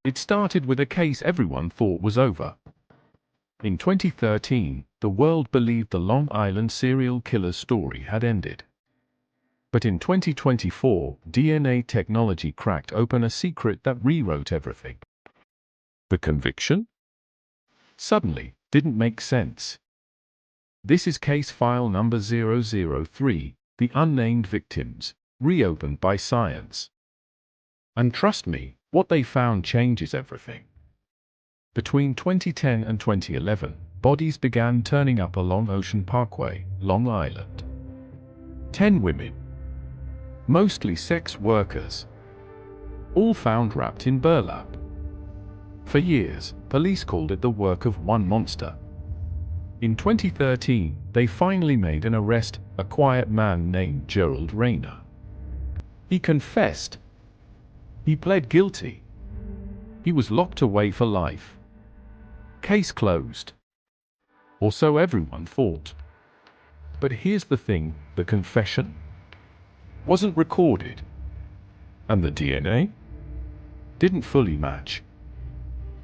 It started with a case everyone thought was over. In 2013, the world believed the Long Island serial killer story had ended. But in 2024, DNA technology cracked open a secret that rewrote everything. The conviction? Suddenly, didn't make sense. This is case file number 003, The Unnamed Victims, reopened by science. And trust me, what they found changes everything. Between 2010 and 2011, bodies began turning up along Ocean Parkway, Long Island. 10 women, mostly sex workers, all found wrapped in burlap. For years, police called it the work of one monster. In 2013, they finally made an arrest, a quiet man named Gerald Rayner. He confessed. He pled guilty. He was locked away for life. Case closed. Or so everyone thought. But here's the thing, the confession wasn't recorded. And the DNA didn't fully match.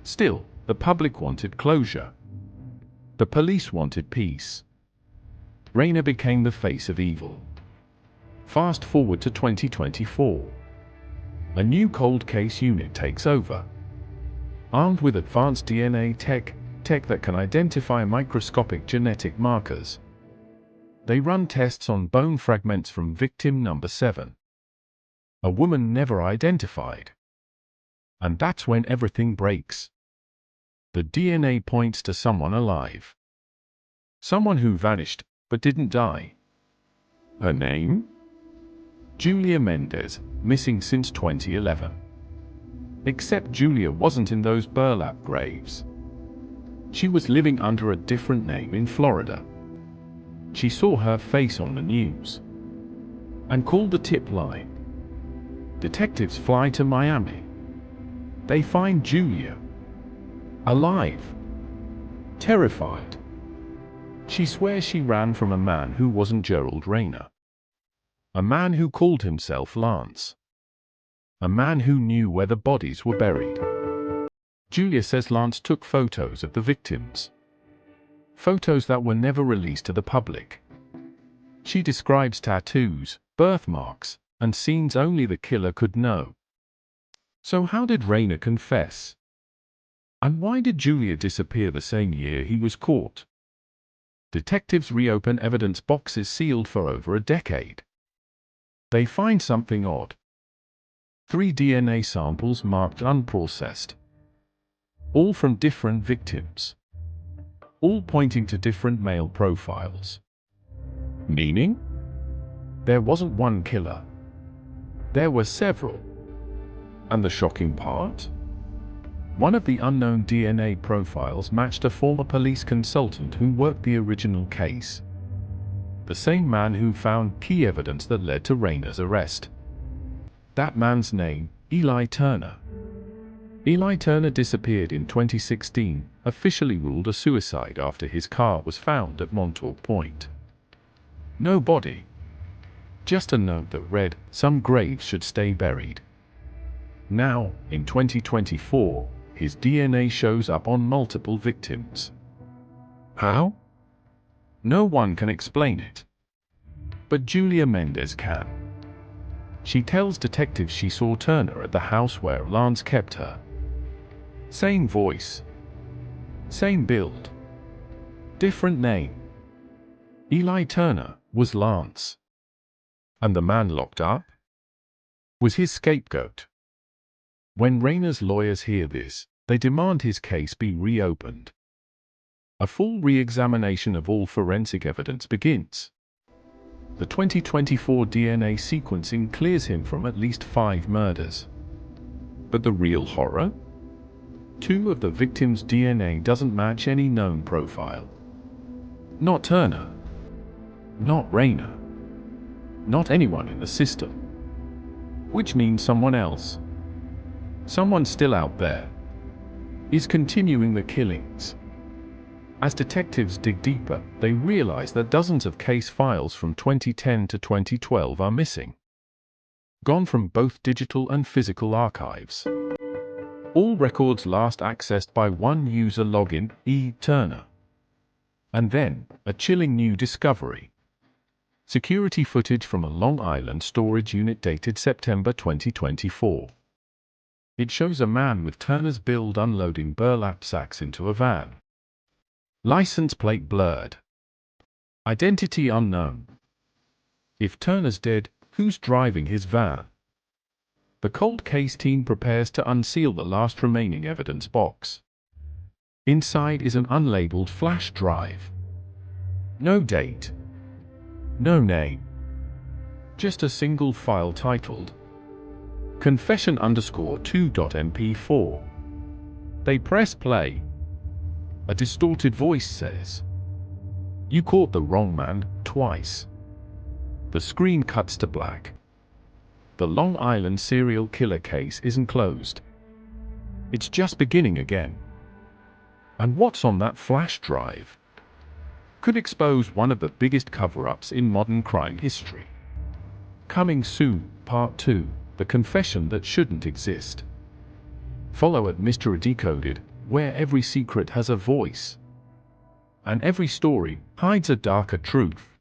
Still, the public wanted closure. The police wanted peace. Rayner became the face of evil. Fast forward to 2024. A new cold case unit takes over. Armed with advanced DNA tech that can identify microscopic genetic markers. They run tests on bone fragments from victim number 7. A woman never identified. And that's when everything breaks. The DNA points to someone alive. Someone who vanished, but didn't die. Her name? Julia Mendez, missing since 2011. Except Julia wasn't in those burlap graves. She was living under a different name in Florida. She saw her face on the news and called the tip line. Detectives fly to Miami. They find Julia alive, terrified. She swears she ran from a man who wasn't Gerald Rayner. A man who called himself Lance. A man who knew where the bodies were buried. Julia says Lance took photos of the victims. Photos that were never released to the public. She describes tattoos, birthmarks, and scenes only the killer could know. So how did Rayner confess? And why did Julia disappear the same year he was caught? Detectives reopen evidence boxes sealed for over a decade. They find something odd. 3 DNA samples marked unprocessed. All from different victims. All pointing to different male profiles. Meaning? There wasn't one killer. There were several. And the shocking part? One of the unknown DNA profiles matched a former police consultant who worked the original case. The same man who found key evidence that led to Rayner's arrest. That man's name, Eli Turner. Eli Turner disappeared in 2016, officially ruled a suicide after his car was found at Montauk Point. No body. Just a note that read, "Some graves should stay buried." Now, in 2024, his DNA shows up on multiple victims. How? No one can explain it. But Julia Mendez can. She tells detectives she saw Turner at the house where Lance kept her. Same voice. Same build. Different name. Eli Turner was Lance. And the man locked up was his scapegoat. When Rayner's lawyers hear this, they demand his case be reopened. A full re-examination of all forensic evidence begins. The 2024 DNA sequencing clears him from at least 5 murders. But the real horror? 2 of the victims' DNA doesn't match any known profile. Not Turner. Not Rayner. Not anyone in the system. Which means someone else. Someone still out there is continuing the killings. As detectives dig deeper, they realize that dozens of case files from 2010 to 2012 are missing. Gone from both digital and physical archives. All records last accessed by one user login, E. Turner. And then, a chilling new discovery. Security footage from a Long Island storage unit dated September 2024. It shows a man with Turner's build unloading burlap sacks into a van. License plate blurred. Identity unknown. If Turner's dead, who's driving his van? The cold case team prepares to unseal the last remaining evidence box. Inside is an unlabeled flash drive. No date. No name. Just a single file titled confession_2.mp4. They press play. A distorted voice says, "You caught the wrong man, twice." The screen cuts to black. The Long Island serial killer case isn't closed. It's just beginning again. And what's on that flash drive could expose one of the biggest cover-ups in modern crime history. Coming soon, Part 2, The Confession That Shouldn't Exist. Follow at Mystery Decoded, where every secret has a voice. And every story hides a darker truth.